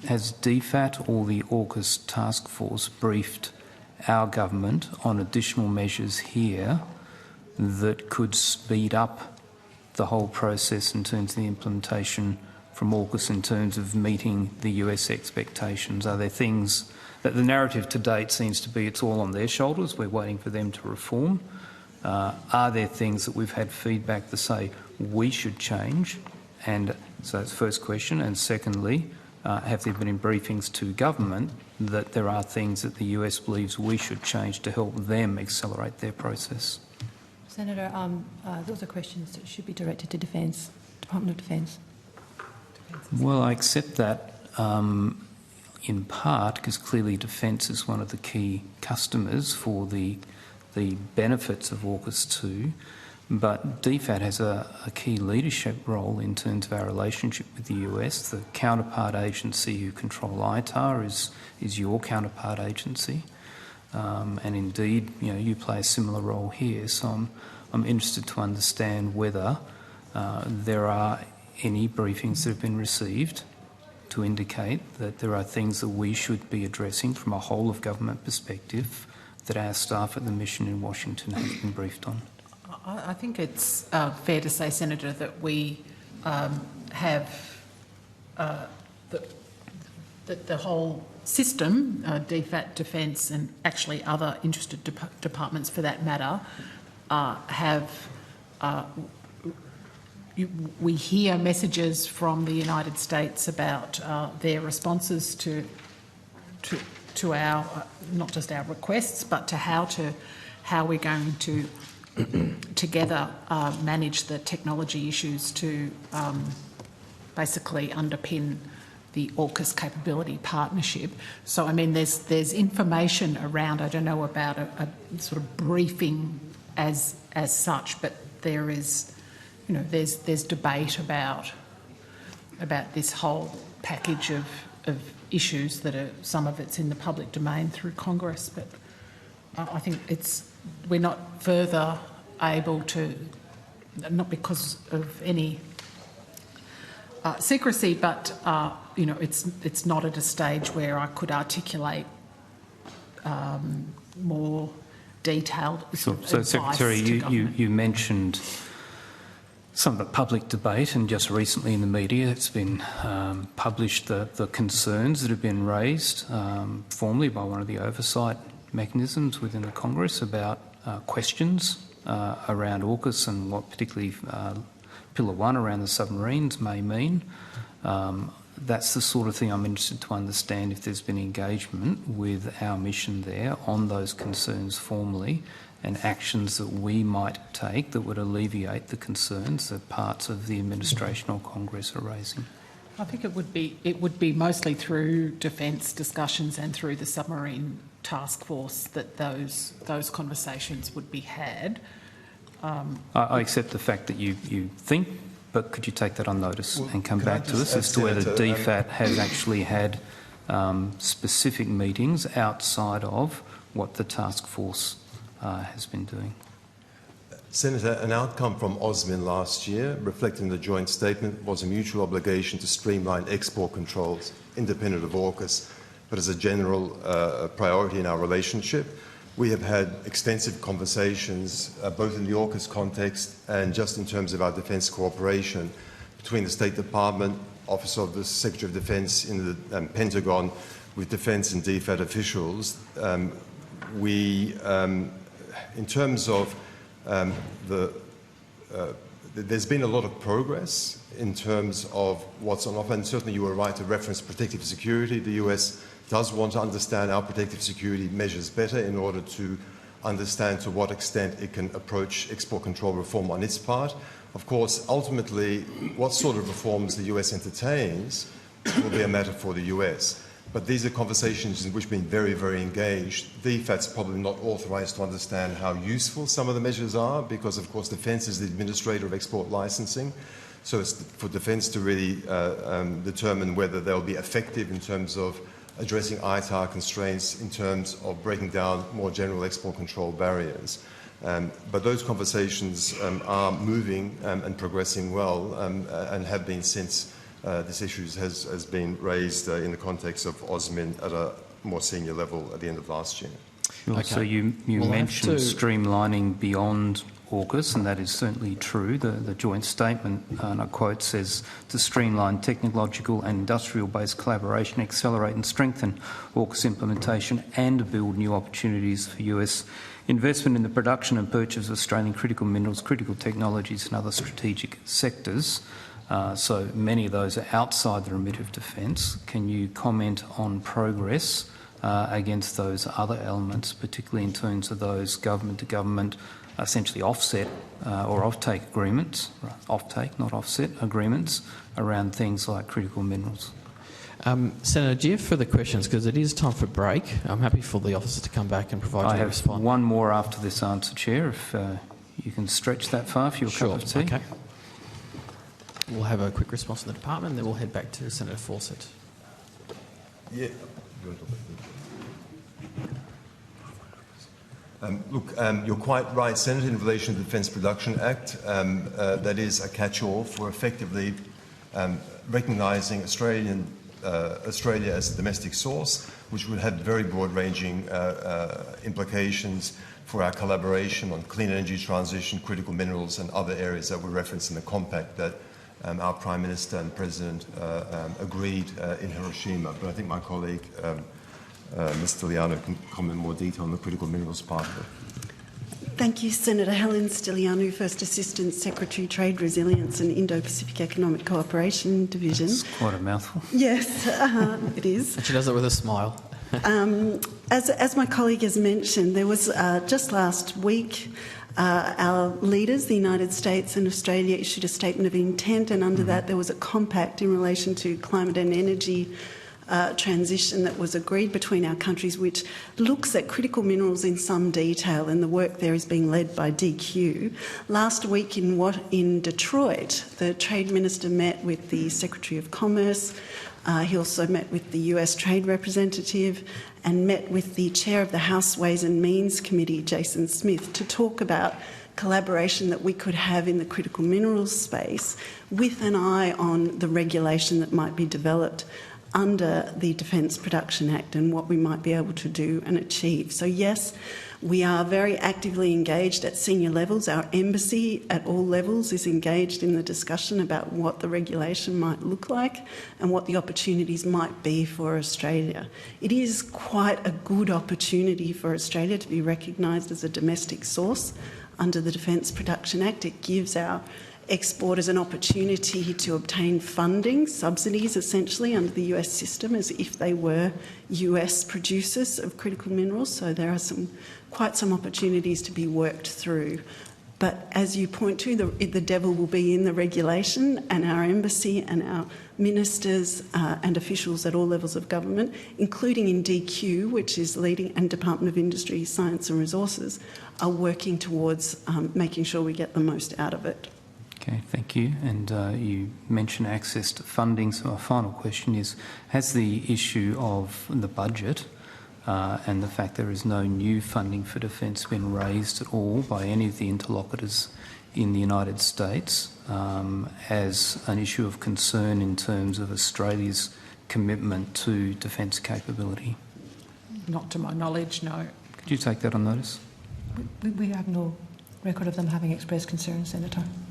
DFAT or the AUKUS task force briefed our government on additional measures here that could speed up the whole process in terms of the implementation from AUKUS in terms of meeting the US expectations? Are there things that the narrative to date seems to be it's all on their shoulders, we're waiting for them to reform? Are there things that we've had feedback to say we should change? And so that's the first question. And secondly, have there been in briefings to government that there are things that the US believes we should change to help them accelerate their process? Senator, those are questions that should be directed to Defence, Department of Defence. Well, I accept that in part because clearly Defence is one of the key customers for the benefits of AUKUS 2, but DFAT has a key leadership role in terms of our relationship with the US. The counterpart agency who control ITAR is your counterpart agency, and indeed, you play a similar role here. So I'm interested to understand whether there are any briefings that have been received to indicate that there are things that we should be addressing from a whole of government perspective that our staff at the mission in Washington have been briefed on. I think it's fair to say, Senator, that we have the whole system, DFAT, Defence and actually other interested departments for that matter, we hear messages from the United States about their responses to our, not just our requests, but to how we're going to together manage the technology issues to basically underpin the AUKUS capability partnership. So, I mean, there's information around. I don't know about a sort of briefing as such, but there is, there's debate about this whole package of issues that are, some of it's in the public domain through Congress, but I think we're not further able to, not because of any secrecy, but it's not at a stage where I could articulate more detailed Sure. So, Secretary, you mentioned some of the public debate, and just recently in the media it's been published the concerns that have been raised formally by one of the oversight mechanisms within the Congress about questions around AUKUS and what particularly Pillar 1 around the submarines may mean. That's the sort of thing I'm interested to understand, if there's been engagement with our mission there on those concerns formally and actions that we might take that would alleviate the concerns that parts of the administration or Congress are raising. I think it would be mostly through defence discussions and through the submarine task force that those conversations would be had. I accept the fact that you think, but could you take that on notice and come back to us as to whether DFAT has actually had specific meetings outside of what the task force has been doing? Senator, an outcome from OSMIN last year, reflecting the joint statement, was a mutual obligation to streamline export controls, independent of AUKUS, but as a general priority in our relationship. We have had extensive conversations, both in the AUKUS context and just in terms of our defence cooperation between the State Department, Office of the Secretary of Defence in the Pentagon, with Defence and DFAT officials. In terms of there's been a lot of progress in terms of what's on offer, and certainly you were right to reference protective security. The US does want to understand our protective security measures better in order to understand to what extent it can approach export control reform on its part. Of course, ultimately, what sort of reforms the US entertains will be a matter for the US. But these are conversations in which we've been very, very engaged. DFAT's probably not authorised to understand how useful some of the measures are because, of course, Defence is the administrator of export licensing. So it's for Defence to really determine whether they'll be effective in terms of addressing ITAR constraints, in terms of breaking down more general export control barriers. But those conversations are moving and progressing well and have been since this issue has been raised in the context of AUSMIN at a more senior level at the end of last year. Sure. Okay. So you mentioned streamlining beyond AUKUS, and that is certainly true. The joint statement, and I quote, says to streamline technological and industrial-based collaboration, accelerate and strengthen AUKUS implementation and build new opportunities for US investment in the production and purchase of Australian critical minerals, critical technologies and other strategic sectors. So many of those are outside the remit of defence. Can you comment on progress against those other elements, particularly in terms of those government-to-government, essentially offset or offtake agreements, offtake, not offset, agreements around things like critical minerals? Senator, do you have further questions? Because it is time for break. I'm happy for the officer to come back and provide you a response. I have one more after this answer, Chair, if you can stretch that far for your cup of tea. Okay. We'll have a quick response from the department, and then we'll head back to Senator Fawcett. Yeah. You're quite right, Senator, in relation to the Defence Production Act. That is a catch-all for effectively recognising Australia as a domestic source, which would have very broad-ranging implications for our collaboration on clean energy transition, critical minerals and other areas that were referenced in the compact that our Prime Minister and President agreed in Hiroshima. But I think my colleague, Ms. Stiliano, can comment more detail on the critical minerals part of it. Thank you, Senator. Helen Stiliano, First Assistant Secretary, Trade, Resilience and Indo-Pacific Economic Cooperation Division. It's quite a mouthful. Yes, it is. And she does it with a smile. As my colleague has mentioned, there was just last week our leaders, the United States and Australia, issued a statement of intent, and under that there was a compact in relation to climate and energy transition that was agreed between our countries, which looks at critical minerals in some detail, and the work there is being led by DQ. Last week in Detroit, the Trade Minister met with the Secretary of Commerce. He also met with the US Trade Representative and met with the Chair of the House Ways and Means Committee, Jason Smith, to talk about collaboration that we could have in the critical minerals space with an eye on the regulation that might be developed under the Defence Production Act and what we might be able to do and achieve. So yes, we are very actively engaged at senior levels. Our embassy at all levels is engaged in the discussion about what the regulation might look like and what the opportunities might be for Australia. It is quite a good opportunity for Australia to be recognised as a domestic source under the Defence Production Act. It gives our exporters an opportunity to obtain funding, subsidies essentially, under the US system as if they were US producers of critical minerals. So there are quite some opportunities to be worked through. But as you point to, the devil will be in the regulation, and our embassy and our ministers and officials at all levels of government, including in DQ, which is leading, and Department of Industry, Science and Resources, are working towards making sure we get the most out of it. Okay, thank you. And you mentioned access to funding. So my final question is, has the issue of the budget and the fact there is no new funding for defence been raised at all by any of the interlocutors in the United States as an issue of concern in terms of Australia's commitment to defence capability? Not to my knowledge, no. Could you take that on notice? We have no record of them having expressed concern, Senator.